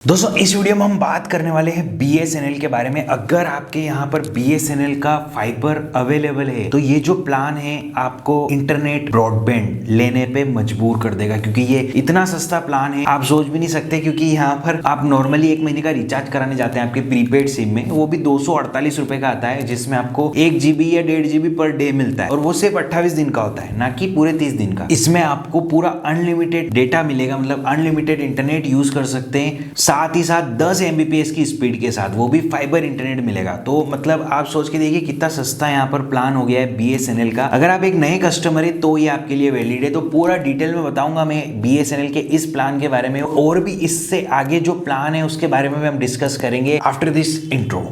दोस्तों इस वीडियो में हम बात करने वाले हैं BSNL के बारे में। अगर आपके यहाँ पर BSNL का फाइबर अवेलेबल है तो ये जो प्लान है आपको इंटरनेट ब्रॉडबैंड लेने पे मजबूर कर देगा, क्योंकि ये इतना सस्ता प्लान है आप सोच भी नहीं सकते। क्योंकि यहाँ पर आप नॉर्मली 1 महीने का रिचार्ज कराने जाते हैं आपके प्रीपेड सिम में, वो भी 248 रुपए का आता है, जिसमें आपको 1 GB या 1.5 GB पर डे मिलता है और वो सिर्फ 28 दिन का होता है, ना कि पूरे 30 दिन का। इसमें आपको पूरा अनलिमिटेड डेटा मिलेगा, मतलब अनलिमिटेड इंटरनेट यूज कर सकते हैं, साथ ही साथ 10 Mbps की स्पीड के साथ, वो भी फाइबर इंटरनेट मिलेगा। तो मतलब आप सोच के देखिए कितना सस्ता यहाँ पर प्लान हो गया है BSNL का। अगर आप एक नए कस्टमर है तो ये आपके लिए वैलिड है। तो पूरा डिटेल में बताऊंगा मैं BSNL के इस प्लान के बारे में, और भी इससे आगे जो प्लान है उसके बारे में भी हम डिस्कस करेंगे आफ्टर दिस इंट्रो।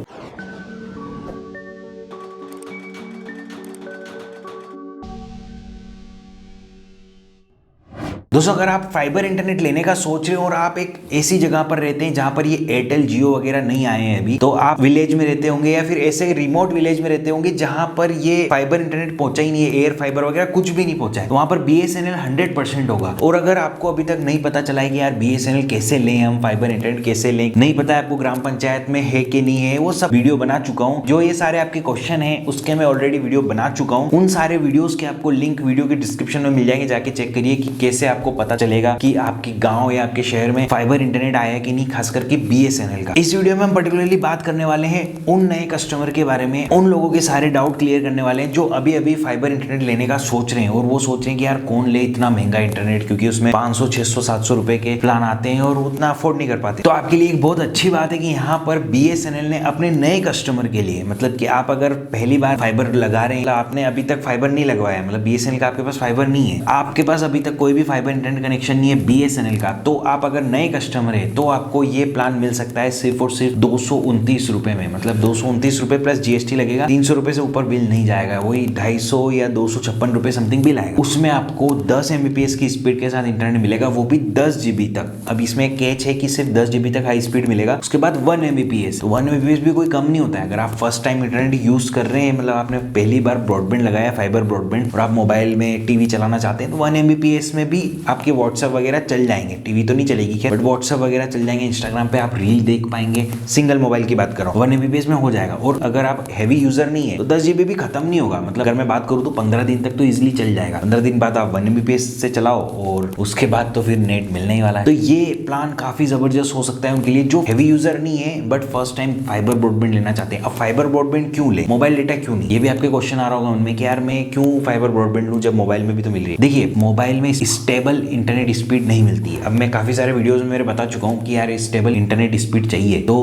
दोस्तों अगर आप फाइबर इंटरनेट लेने का सोच रहे हो और आप एक ऐसी जगह पर रहते हैं जहां पर ये एयरटेल जियो वगैरह नहीं आए हैं अभी, तो आप विलेज में रहते होंगे या फिर ऐसे रिमोट विलेज में रहते होंगे जहां पर ये फाइबर इंटरनेट पहुंचा ही नहीं है, एयर फाइबर वगैरह कुछ भी नहीं पहुंचा है, तो वहां पर BSNL 100% होगा। और अगर आपको अभी तक नहीं पता चला है कि यार BSNL कैसे लें, हम फाइबर इंटरनेट कैसे लें, नहीं पता है आपको ग्राम पंचायत में है कि नहीं है, वो सब वीडियो बना चुका हूँ। जो ये सारे आपके क्वेश्चन है उसके मैं ऑलरेडी वीडियो बना चुका हूँ। उन सारे वीडियोज के आपको लिंक वीडियो के डिस्क्रिप्शन में मिल जाएंगे, जाके चेक करिए कि कैसे आपको पता चलेगा कि आपके गांव या आपके शहर में फाइबर इंटरनेट आया कि नहीं, खास करके BSNL का। इस वीडियो में हम पर्टिकुलरली बात करने वाले हैं उन नए कस्टमर के बारे में, उन लोगों के सारे डाउट क्लियर करने वाले हैं जो अभी अभी फाइबर इंटरनेट लेने का सोच रहे हैं, और वो सोच रहे हैं कि यार कौन ले इतना महंगा इंटरनेट, क्योंकि उसमें 500 600 700 रुपए के प्लान आते हैं और उतना अफोर्ड नहीं कर पाते। तो आपके लिए एक बहुत अच्छी बात है कि यहाँ पर BSNL ने अपने नए कस्टमर के लिए, मतलब कि आप अगर पहली बार फाइबर लगा रहे हैं, आपने अभी तक फाइबर नहीं लगवाया, मतलब BSNL का आपके पास फाइबर नहीं है, आपके पास अभी तक कोई भी फाइबर इंटरनेट कनेक्शन नहीं है BSNL का, तो आप अगर नए कस्टमर है तो आपको ये प्लान मिल सकता है सिर्फ और सिर्फ 229 रुपए में। मतलब 229 रुपए प्लस GST लगेगा, 300 रुपए से ऊपर बिल नहीं जाएगा, वही 250 या 256 रुपए समथिंग बिल आएगा। उसमें आपको 10 Mbps की स्पीड के साथ इंटरनेट मिलेगा, वो भी 10 GB तक। अब इसमें कैच है कि सिर्फ 10 GB तक हाई स्पीड मिलेगा, उसके बाद 1 Mbps। 1 Mbps भी कोई कम नहीं होता है। अगर आप फर्स्ट टाइम इंटरनेट यूज कर रहे हैं, मतलब आपने पहली बार ब्रॉडबैंड लगाया फाइबर ब्रॉडबैंड, और आप मोबाइल में टीवी चलाना चाहते हैं, तो 1 Mbps में भी आपके व्हाट्सएप वगैरह चल जाएंगे। टीवी तो नहीं चलेगी खैर, बट व्हाट्सएप वगैरह चल जाएंगे, इंस्टाग्राम पे आप रील देख पाएंगे। सिंगल मोबाइल की बात कर रहा हूँ, 1 Mbps में हो जाएगा। और अगर आप हैवी यूजर नहीं है तो 10 GB भी खत्म नहीं होगा। मतलब अगर मैं बात करूँ तो 15 दिन तक तो इजिली चल जाएगा। 15 दिन बाद आप 1 Mbps से चलाओ और उसके बाद तो फिर नेट मिलने ही वाला है। तो ये प्लान काफी जबरदस्त हो सकता है उनके लिए जो हैवी यूजर नहीं है but first time fibre broadband लेना चाहते हैं। अब फाइबर ब्रॉडबैंड क्यों ले, मोबाइल डेटा क्यों नहीं, ये भी आपके क्वेश्चन आ रहा होगा उनमें कि यार मैं क्यों फाइबर ब्रॉडबैंड लूं जब मोबाइल में भी तो मिल रही है। देखिए मोबाइल में स्टेबल इंटरनेट स्पीड नहीं मिलती है। अब मैं काफी सारे वीडियोस में मेरे बता चुका हूँ कि यार स्टेबल इंटरनेट स्पीड चाहिए तो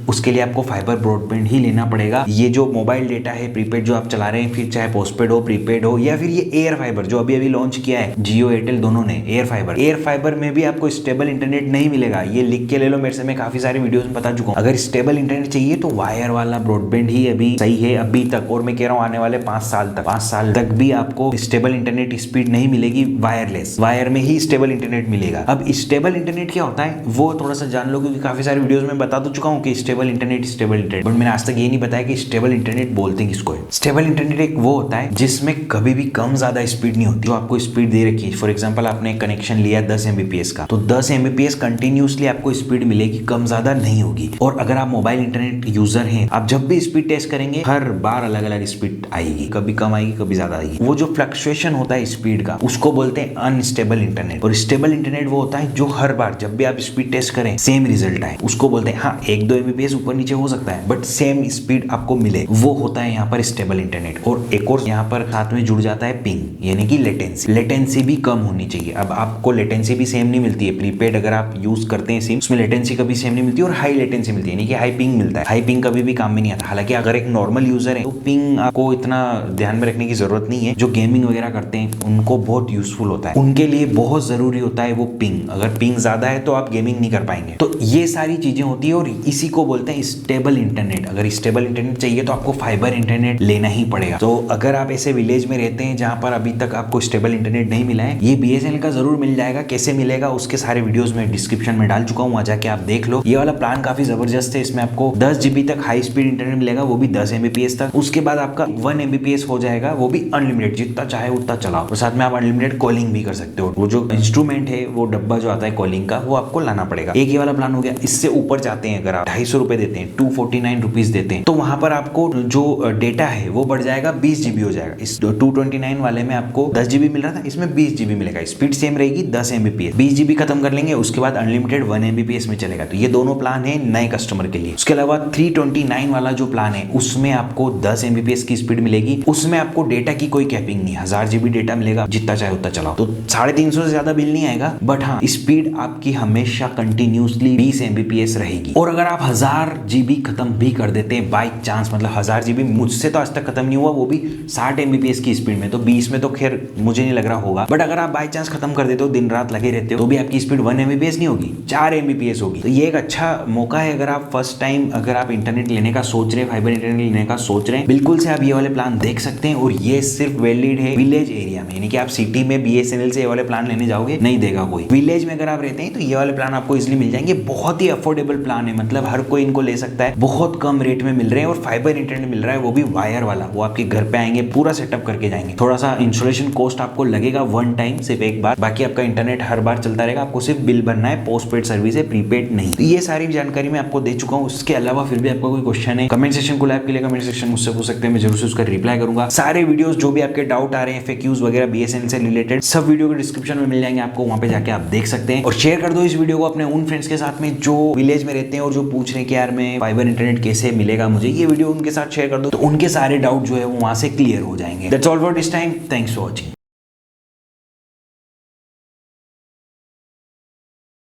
उसके लिए आपको फाइबर ब्रॉडबैंड ही लेना पड़ेगा। ये जो मोबाइल डेटा है प्रीपेड जो आप चला रहे हैं, फिर चाहे पोस्टपेड हो प्रीपेड हो, या फिर ये एयर फाइबर जो अभी अभी लॉन्च किया है जियो एयरटेल दोनों ने, एयर फाइबर में भी आपको स्टेबल इंटरनेट नहीं मिलेगा। ये लिख के ले लो मेरे से, मैं काफी सारे वीडियोस में बता चुका हूँ। अगर स्टेबल इंटरनेट चाहिए तो वायर वाला ब्रॉडबैंड ही अभी सही है अभी तक, और मैं कह रहा हूँ आने वाले 5 साल तक भी आपको स्टेबल इंटरनेट स्पीड नहीं मिलेगी। वायरलेस वायर में ही स्टेबल इंटरनेट मिलेगा। अब स्टेबल इंटरनेट क्या होता है वो थोड़ा सा जान लो, क्योंकि काफी सारे वीडियोस में बता तो चुका हूँ कि स्टेबल इंटरनेट, बट मैंने आज तक ये नहीं बताया कि स्टेबल इंटरनेट बोलते हैं किसको है। स्टेबल इंटरनेट एक वो होता है जिसमें कभी भी कम ज्यादा स्पीड नहीं होती, जो आपको स्पीड दे रखी है। फॉर एग्जांपल आपने कनेक्शन लिया 10 Mbps का, तो 10 Mbps कंटिन्यूसली आपको स्पीड मिलेगी, कम ज्यादा नहीं होगी। और अगर आप मोबाइल इंटरनेट यूजर हैं, आप जब भी स्पीड टेस्ट करेंगे हर बार अलग अलग स्पीड आएगी, कभी कम आएगी कभी ज्यादा आएगी। वो जो फ्लक्चुएशन होता है स्पीड का उसको बोलते हैं अनस्टेबल इंटरनेट। और स्टेबल इंटरनेट वो होता है जो हर बार जब भी आप स्पीड टेस्ट करें सेम रिजल्ट आए, उसको बोलते हैं। हाँ 1-2 Mbps ऊपर नीचे हो सकता है बट सेम स्पीड आपको मिले, वो होता है यहाँ पर स्टेबल इंटरनेट। और एक और यहाँ पर साथ में जुड़ जाता है पिंग, यानी कि लेटेंसी भी कम होनी चाहिए। अब आपको लेटेंसी भी सेम नहीं मिलती है, प्रीपेड अगर आप यूज करते हैं सिम उसमें लेटेंसी कभी सेम नहीं मिलती, और हाई लेटेंसी मिलती है, यानी कि हाई पिंग मिलता है। हाई पिंग कभी भी काम में नहीं आता। हालांकि अगर एक नॉर्मल यूजर है तो पिंग आपको इतना ध्यान में रखने की जरूरत नहीं है। जो गेमिंग वगैरह करते हैं उनको बहुत यूजफुल होता है, उनके लिए बहुत जरूरी होता है वो पिंग। अगर पिंग ज्यादा है तो आप गेमिंग नहीं कर पाएंगे। तो ये सारी चीजें होती है और इसी को बोलते हैं स्टेबल इंटरनेट। अगर स्टेबल इंटरनेट चाहिए तो आपको फाइबर इंटरनेट लेना ही पड़ेगा। तो अगर आप ऐसे विलेज में रहते हैं जहां पर अभी तक आपको स्टेबल इंटरनेट नहीं मिला है, ये BSNL का जरूर मिल जाएगा। कैसे मिलेगा उसके सारे वीडियोस में डिस्क्रिप्शन में डाल चुका हूँ, वहां जाके आप देख लो। ये वाला प्लान काफी जबरदस्त है, इसमें आपको 10 GB तक हाई स्पीड इंटरनेट मिलेगा, वो भी 10 Mbps तक। उसके बाद आपका 1 Mbps हो जाएगा, वो भी अनलिमिटेड, जितना चाहे उतना चलाओ, और साथ में आप अनलिमिटेड कॉलिंग भी कर सकते हो। वो जो इंस्ट्रूमेंट है, वो डब्बा जो आता है कॉलिंग का, वो आपको लाना पड़ेगा। एक ये वाला प्लान हो गया। इससे ऊपर जाते हैं अगर आप 250 रुपए देते हैं, 249 रुपीज देते हैं, तो वहां पर आपको जो डेटा है वो बढ़ जाएगा, 20 GB हो जाएगा। इस 229 वाले में आपको 10 GB मिल रहा था, इसमें 20 GB मिलेगा। स्पीड सेम रहेगी, 10 Mbps। 20 GB खत्म कर लेंगे, उसके बाद अनलिमिटेड 1 Mbps में चलेगा। तो ये दोनों प्लान है नए कस्टमर के लिए। उसके अलावा 329 वाला जो प्लान है, उसमें आपको 10 Mbps की स्पीड मिलेगी। उसमें आपको डेटा की कोई कैपिंग नहीं, 1000 GB डेटा मिलेगा, जितना चाहे उतना चलाओ। तो 350 से ज्यादा बिल नहीं आएगा, बट हाँ स्पीड आपकी हमेशा कंटिन्यूसली 20 Mbps रहेगी। और अगर आप 1000 GB खत्म भी कर देते हैं बाई चांस, मतलब 1000 GB मुझसे तो आज तक खत्म नहीं हुआ, वो भी 60 Mbps की स्पीड में, तो 20 में तो खैर मुझे नहीं लग रहा होगा, बट अगर आप बाई चांस खत्म कर देते हो, दिन रात लगे रहते हो, तो भी आपकी स्पीड 1 Mbps नहीं होगी, 4 Mbps होगी। तो ये एक अच्छा मौका है अगर आप फर्स्ट टाइम अगर आप इंटरनेट लेने का सोच रहे हैं, फाइबर इंटरनेट लेने का सोच रहे हैं, बिल्कुल से आप ये वाले प्लान देख सकते हैं। और ये सिर्फ वैलिड है विलेज एरिया में, यानी कि आप सिटी में BSNL से ये वाले प्लान लेने जाओगे नहीं देगा कोई। विलेज में अगर आप रहते हैं तो ये वाले प्लान आपको इजिली मिल जाएंगे। बहुत ही अफोर्डेबल प्लान है, मतलब हर कोई इनको ले सकता है, बहुत कम रेट में मिल रहे हैं। और फाइबर इंटरनेट मिल रहा है, वो भी वायर वाला, वो आपके घर पे आएंगे, पूरा सेटअप करके जाएंगे। थोड़ा सा इंस्टॉलेशन कॉस्ट आपको लगेगा वन टाइम, सिर्फ एक बार, बाकी आपका इंटरनेट हर बार चलता रहेगा। आपको सिर्फ बिल भरना है, पोस्टपेड सर्विस है, प्रीपेड नहीं। तो ये सारी जानकारी मैं आपको दे चुका हूँ। उसके अलावा फिर भी आपका कोई क्वेश्चन है, कमेंट सेक्शन को लैब के लिए कमेंट सेक्शन मुझसे पूछ सकते हैं, मैं जरूर से उसका रिप्लाई करूंगा। सारे वीडियोस जो भी आपके डाउट आ रहे हैं, FAQs वगैरह BSNL से रिलेटेड, सब वीडियो के डिस्क्रिप्शन में मिल जाएंगे आपको, वहां पे जाके आप देख सकते हैं। और शेयर कर दो इस वीडियो को अपने उन फ्रेंड्स के साथ में जो विलेज में रहते हैं और जो पूछ रहे हैं कि यार मैं फाइबर इंटरनेट कैसे मिलेगा मुझे, ये वीडियो उनके साथ शेयर कर दो, तो उनके सारे डाउट जो है वो वहां से क्लियर हो जाएंगे। That's all for this time, thanks for watching.